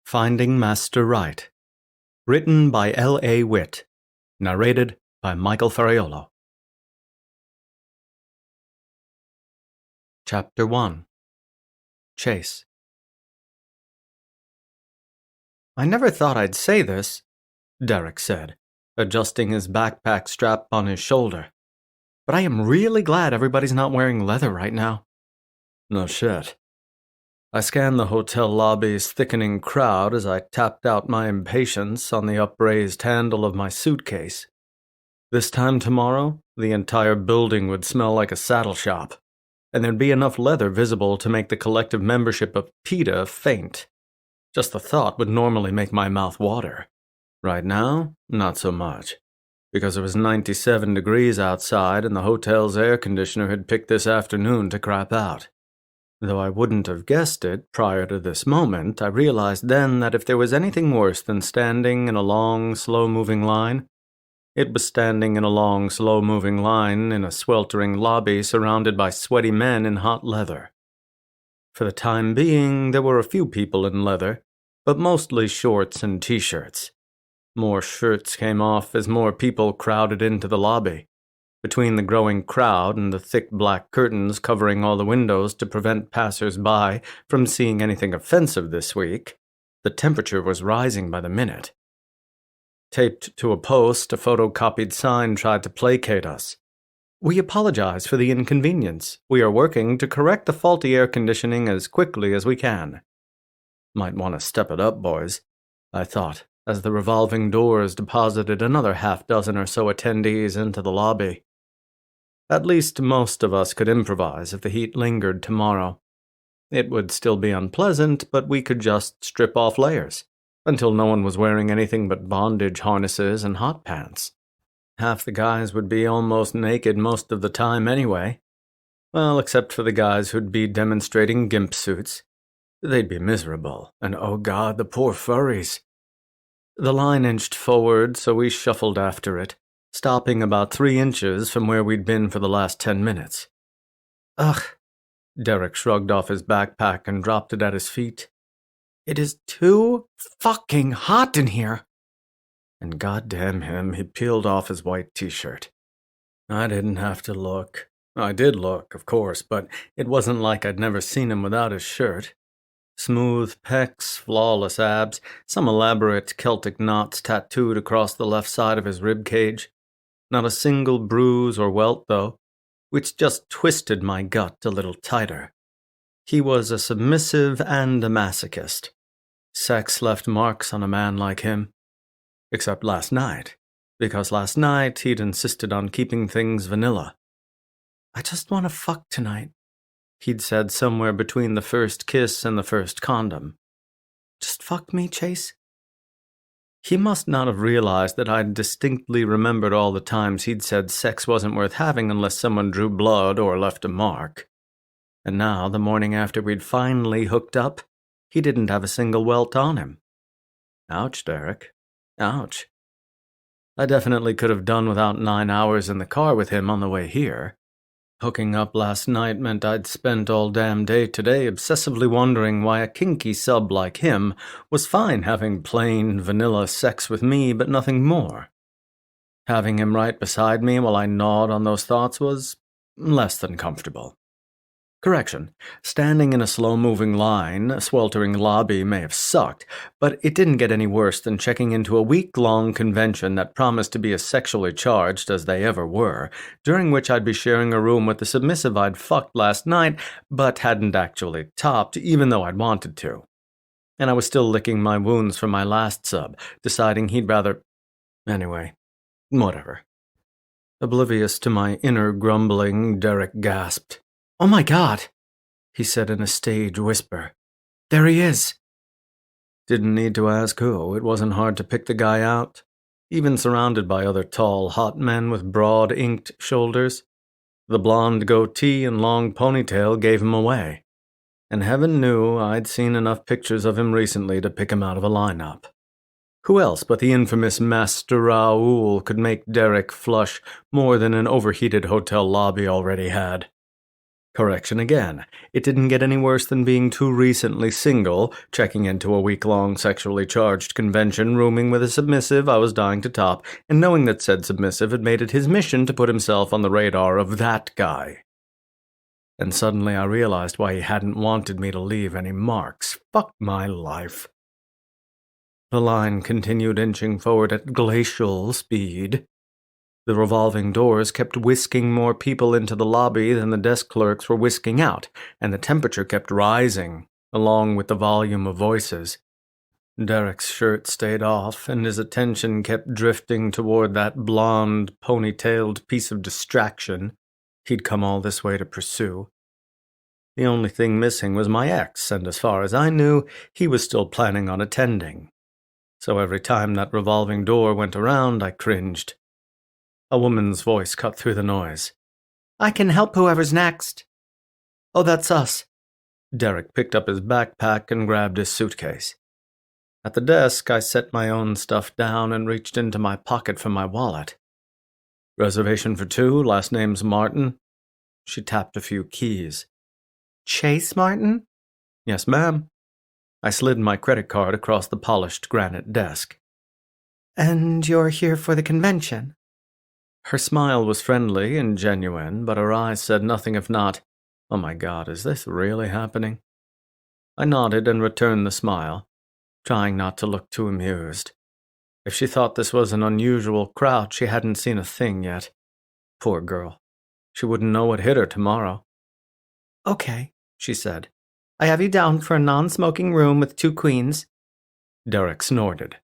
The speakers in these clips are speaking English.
Finding Master Right. Written by L.A. Witt. Narrated by Michael Ferraiuolo. Chapter 1. Chase. "I never thought I'd say this," Derek said, adjusting his backpack strap on his shoulder. "But I am really glad everybody's not wearing leather right now." "No shit." I scanned the hotel lobby's thickening crowd as I tapped out my impatience on the upraised handle of my suitcase. This time tomorrow, the entire building would smell like a saddle shop, and there'd be enough leather visible to make the collective membership of PETA faint. Just the thought would normally make my mouth water. Right now, not so much, because it was 97 degrees outside and the hotel's air conditioner had picked this afternoon to crap out. Though I wouldn't have guessed it prior to this moment, I realized then that if there was anything worse than standing in a long, slow-moving line, it was standing in a long, slow-moving line in a sweltering lobby surrounded by sweaty men in hot leather. For the time being, there were a few people in leather, but mostly shorts and t-shirts. More shirts came off as more people crowded into the lobby. Between the growing crowd and the thick black curtains covering all the windows to prevent passers-by from seeing anything offensive this week, the temperature was rising by the minute. Taped to a post, a photocopied sign tried to placate us. "We apologize for the inconvenience. We are working to correct the faulty air conditioning as quickly as we can." Might want to step it up, boys, I thought, as the revolving doors deposited another half-dozen or so attendees into the lobby. At least most of us could improvise if the heat lingered tomorrow. It would still be unpleasant, but we could just strip off layers, until no one was wearing anything but bondage harnesses and hot pants. Half the guys would be almost naked most of the time anyway. Well, except for the guys who'd be demonstrating gimp suits. They'd be miserable, and oh god, the poor furries. The line inched forward, so we shuffled after it, stopping about 3 inches from where we'd been for the last 10 minutes. "Ugh," Derek shrugged off his backpack and dropped it at his feet. "It is too fucking hot in here." And goddamn him, he peeled off his white t-shirt. I didn't have to look. I did look, of course, but it wasn't like I'd never seen him without his shirt. Smooth pecs, flawless abs, some elaborate Celtic knots tattooed across the left side of his rib cage. Not a single bruise or welt, though, which just twisted my gut a little tighter. He was a submissive and a masochist. Sex left marks on a man like him. Except last night, because last night he'd insisted on keeping things vanilla. "I just want to fuck tonight," he'd said somewhere between the first kiss and the first condom. "Just fuck me, Chase?" He must not have realized that I'd distinctly remembered all the times he'd said sex wasn't worth having unless someone drew blood or left a mark. And now, the morning after we'd finally hooked up, he didn't have a single welt on him. Ouch, Derek. Ouch. I definitely could have done without 9 hours in the car with him on the way here. Hooking up last night meant I'd spent all damn day today obsessively wondering why a kinky sub like him was fine having plain, vanilla sex with me, but nothing more. Having him right beside me while I gnawed on those thoughts was less than comfortable. Correction, standing in a slow-moving line, a sweltering lobby may have sucked, but it didn't get any worse than checking into a week-long convention that promised to be as sexually charged as they ever were, during which I'd be sharing a room with the submissive I'd fucked last night, but hadn't actually topped, even though I'd wanted to. And I was still licking my wounds from my last sub, deciding he'd rather... Anyway, whatever. Oblivious to my inner grumbling, Derek gasped. "Oh my God," he said in a stage whisper. "There he is." Didn't need to ask who. It wasn't hard to pick the guy out, even surrounded by other tall, hot men with broad, inked shoulders. The blonde goatee and long ponytail gave him away, and heaven knew I'd seen enough pictures of him recently to pick him out of a lineup. Who else but the infamous Master Ferraiuolo could make Derek flush more than an overheated hotel lobby already had? Correction again. It didn't get any worse than being too recently single, checking into a week-long sexually charged convention, rooming with a submissive I was dying to top, and knowing that said submissive had made it his mission to put himself on the radar of that guy. And suddenly I realized why he hadn't wanted me to leave any marks. Fuck my life. The line continued inching forward at glacial speed. The revolving doors kept whisking more people into the lobby than the desk clerks were whisking out, and the temperature kept rising, along with the volume of voices. Derek's shirt stayed off, and his attention kept drifting toward that blonde, ponytailed piece of distraction he'd come all this way to pursue. The only thing missing was my ex, and as far as I knew, he was still planning on attending. So every time that revolving door went around, I cringed. A woman's voice cut through the noise. "I can help whoever's next." "Oh, that's us." Derek picked up his backpack and grabbed his suitcase. At the desk, I set my own stuff down and reached into my pocket for my wallet. "Reservation for 2, last name's Martin." She tapped a few keys. "Chase Martin?" "Yes, ma'am." I slid my credit card across the polished granite desk. "And you're here for the convention?" Her smile was friendly and genuine, but her eyes said nothing if not, "Oh my God, is this really happening?" I nodded and returned the smile, trying not to look too amused. If she thought this was an unusual crowd, she hadn't seen a thing yet. Poor girl. She wouldn't know what hit her tomorrow. "Okay," she said. "I have you down for a non-smoking room with 2 queens." Derek snorted.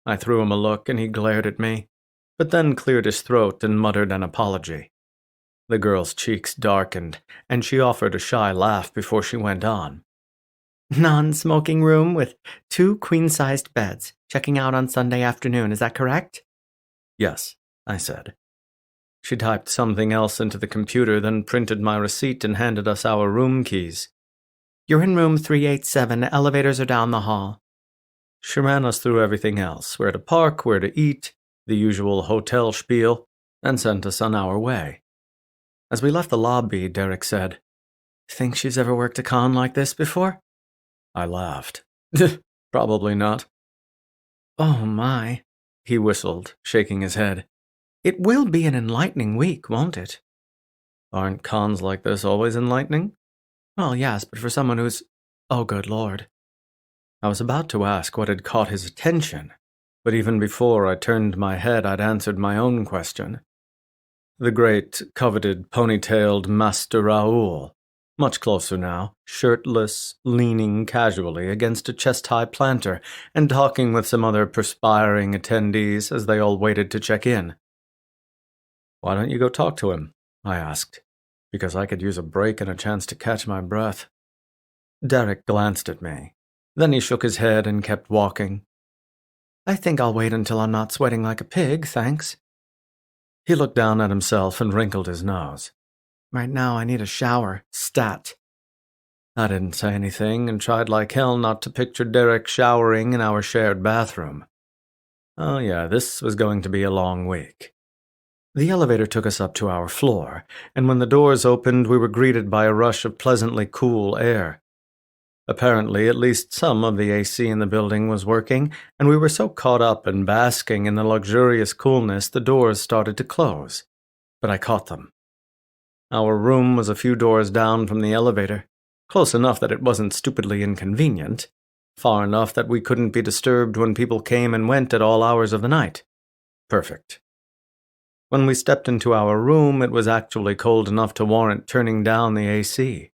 I threw him a look and he glared at me, but then cleared his throat and muttered an apology. The girl's cheeks darkened, and she offered a shy laugh before she went on. "Non-smoking room with 2 queen-sized beds, checking out on Sunday afternoon, is that correct?" "Yes," I said. She typed something else into the computer, then printed my receipt and handed us our room keys. "You're in room 387, elevators are down the hall." She ran us through everything else, where to park, where to eat, the usual hotel spiel, and sent us on our way. As we left the lobby, Derek said, "Think she's ever worked a con like this before?" I laughed. "Probably not." "Oh my," he whistled, shaking his head. "It will be an enlightening week, won't it?" "Aren't cons like this always enlightening?" "Well, yes, but for someone who's— oh, good Lord." I was about to ask what had caught his attention, but even before I turned my head, I'd answered my own question. The great, coveted, ponytailed Master Raoul, much closer now, shirtless, leaning casually against a chest-high planter and talking with some other perspiring attendees as they all waited to check in. "Why don't you go talk to him?" I asked, because I could use a break and a chance to catch my breath. Derek glanced at me. Then he shook his head and kept walking. "I think I'll wait until I'm not sweating like a pig, thanks." He looked down at himself and wrinkled his nose. "Right now I need a shower, stat." I didn't say anything and tried like hell not to picture Derek showering in our shared bathroom. Oh yeah, this was going to be a long week. The elevator took us up to our floor, and when the doors opened, we were greeted by a rush of pleasantly cool air. Apparently, at least some of the AC in the building was working, and we were so caught up and basking in the luxurious coolness the doors started to close. But I caught them. Our room was a few doors down from the elevator, close enough that it wasn't stupidly inconvenient, far enough that we couldn't be disturbed when people came and went at all hours of the night. Perfect. When we stepped into our room, it was actually cold enough to warrant turning down the AC.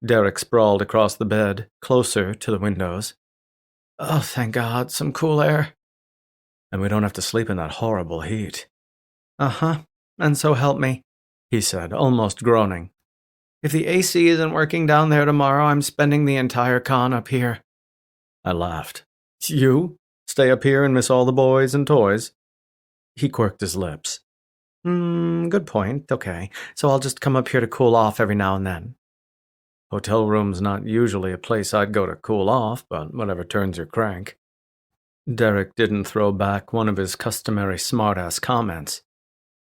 Derek sprawled across the bed, closer to the windows. "Oh, thank God, some cool air." "And we don't have to sleep in that horrible heat." "Uh-huh, and so help me," he said, almost groaning. "If the AC isn't working down there tomorrow, I'm spending the entire con up here." I laughed. "You? Stay up here and miss all the boys and toys?" He quirked his lips. Good point, okay, so I'll just come up here to cool off every now and then." Hotel room's not usually a place I'd go to cool off, but whatever turns your crank. Derek didn't throw back one of his customary smart-ass comments.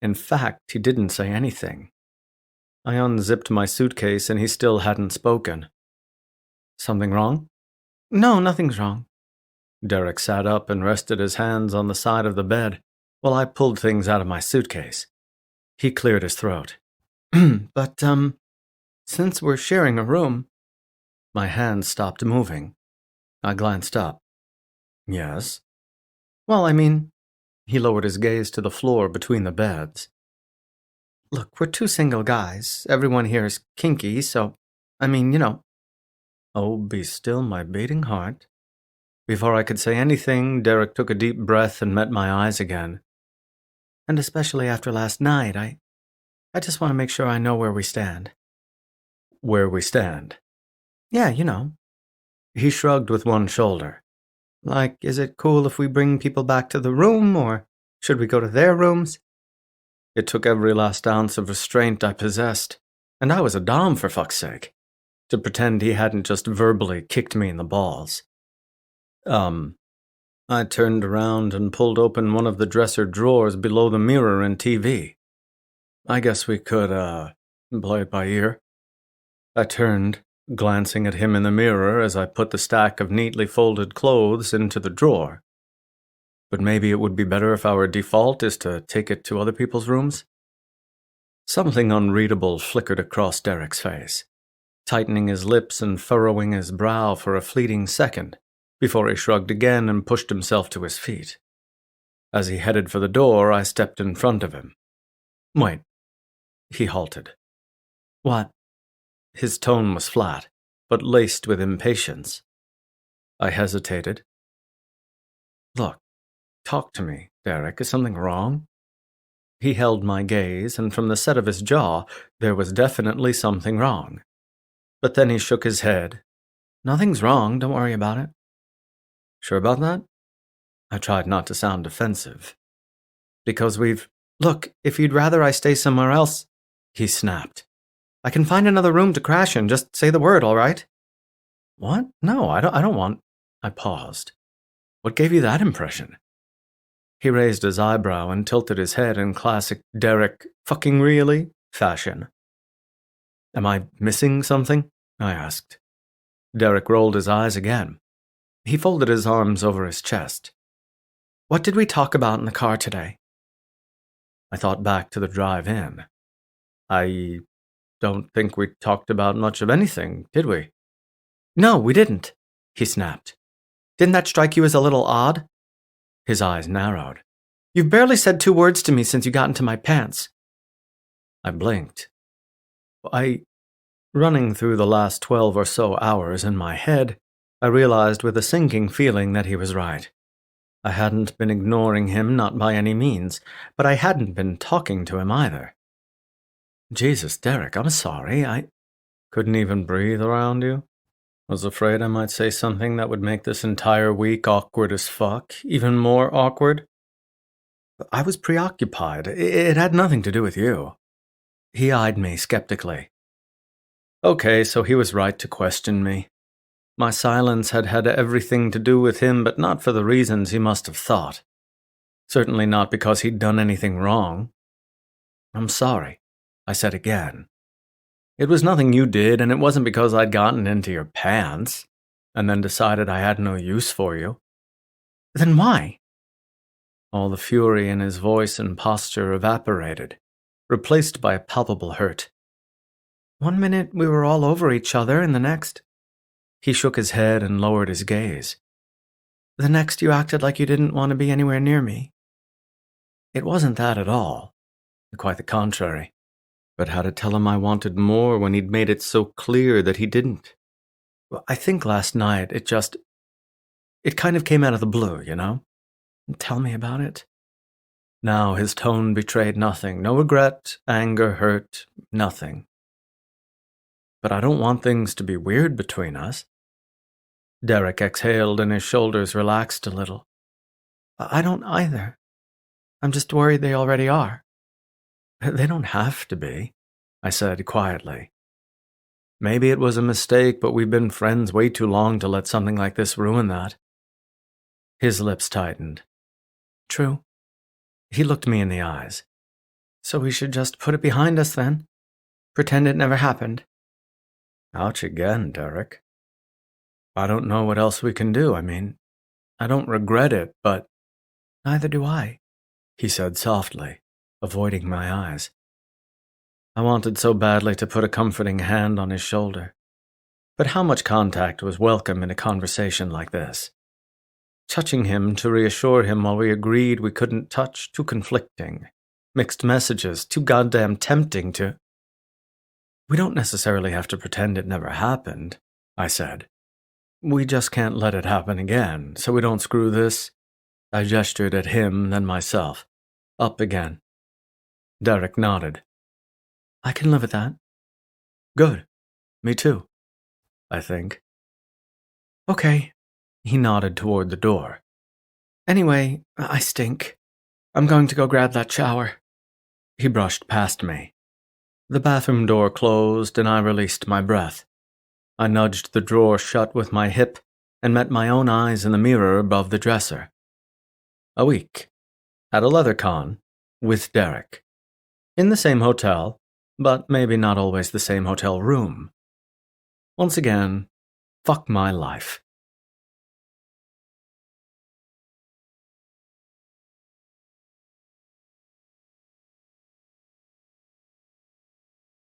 In fact, he didn't say anything. I unzipped my suitcase and he still hadn't spoken. Something wrong? No, nothing's wrong. Derek sat up and rested his hands on the side of the bed while I pulled things out of my suitcase. He cleared his throat. But, since we're sharing a room... My hand stopped moving. I glanced up. Yes? Well, I mean... He lowered his gaze to the floor between the beds. Look, we're two single guys. Everyone here is kinky, so... I mean, you know... Oh, be still my beating heart. Before I could say anything, Derek took a deep breath and met my eyes again. And especially after last night, I just want to make sure I know where we stand. Where we stand? Yeah, you know. He shrugged with one shoulder. Like, is it cool if we bring people back to the room, or should we go to their rooms? It took every last ounce of restraint I possessed, and I was a dom for fuck's sake, to pretend he hadn't just verbally kicked me in the balls. I turned around and pulled open one of the dresser drawers below the mirror and TV. I guess we could, play it by ear. I turned, glancing at him in the mirror as I put the stack of neatly folded clothes into the drawer. But maybe it would be better if our default is to take it to other people's rooms? Something unreadable flickered across Derek's face, tightening his lips and furrowing his brow for a fleeting second, before he shrugged again and pushed himself to his feet. As he headed for the door, I stepped in front of him. Wait. He halted. What? His tone was flat, but laced with impatience. I hesitated. Look, talk to me, Derek. Is something wrong? He held my gaze, and from the set of his jaw, there was definitely something wrong. But then he shook his head. Nothing's wrong, don't worry about it. Sure about that? I tried not to sound defensive. Because Look, if you'd rather I stay somewhere else, he snapped. I can find another room to crash in, just say the word, all right? What? No, I don't want... I paused. What gave you that impression? He raised his eyebrow and tilted his head in classic Derek fucking really fashion. Am I missing something? I asked. Derek rolled his eyes again. He folded his arms over his chest. What did we talk about in the car today? I thought back to the drive-in. I don't think we talked about much of anything, did we? No, we didn't, he snapped. Didn't that strike you as a little odd? His eyes narrowed. You've barely said 2 words to me since you got into my pants. I blinked. Running through the last 12 or so hours in my head, I realized with a sinking feeling that he was right. I hadn't been ignoring him, not by any means, but I hadn't been talking to him either. Jesus, Derek, I'm sorry. I couldn't even breathe around you. Was afraid I might say something that would make this entire week awkward as fuck, even more awkward. I was preoccupied. It had nothing to do with you. He eyed me skeptically. Okay, so he was right to question me. My silence had had everything to do with him, but not for the reasons he must have thought. Certainly not because he'd done anything wrong. I'm sorry, I said again. It was nothing you did, and it wasn't because I'd gotten into your pants, and then decided I had no use for you. Then why? All the fury in his voice and posture evaporated, replaced by a palpable hurt. 1 minute we were all over each other, and the next... He shook his head and lowered his gaze. The next you acted like you didn't want to be anywhere near me. It wasn't that at all. Quite the contrary. But how to tell him I wanted more when he'd made it so clear that he didn't? I think last night it kind of came out of the blue, you know? Tell me about it. Now his tone betrayed nothing. No regret, anger, hurt, nothing. But I don't want things to be weird between us. Derek exhaled and his shoulders relaxed a little. I don't either. I'm just worried they already are. They don't have to be, I said quietly. Maybe it was a mistake, but we've been friends way too long to let something like this ruin that. His lips tightened. True. He looked me in the eyes. So we should just put it behind us then? Pretend it never happened. Ouch again, Derek. I don't know what else we can do. I mean, I don't regret it, but neither do I, he said softly, avoiding my eyes. I wanted so badly to put a comforting hand on his shoulder. But how much contact was welcome in a conversation like this? Touching him to reassure him while we agreed we couldn't touch, too conflicting. Mixed messages, too goddamn tempting to... We don't necessarily have to pretend it never happened, I said. We just can't let it happen again, so we don't screw this. I gestured at him, then myself. Up again. Derek nodded. I can live with that. Good. Me too, I think. Okay. He nodded toward the door. Anyway, I stink. I'm going to go grab that shower. He brushed past me. The bathroom door closed and I released my breath. I nudged the drawer shut with my hip and met my own eyes in the mirror above the dresser. A week. At a leather con. With Derek. In the same hotel, but maybe not always the same hotel room. Once again, fuck my life.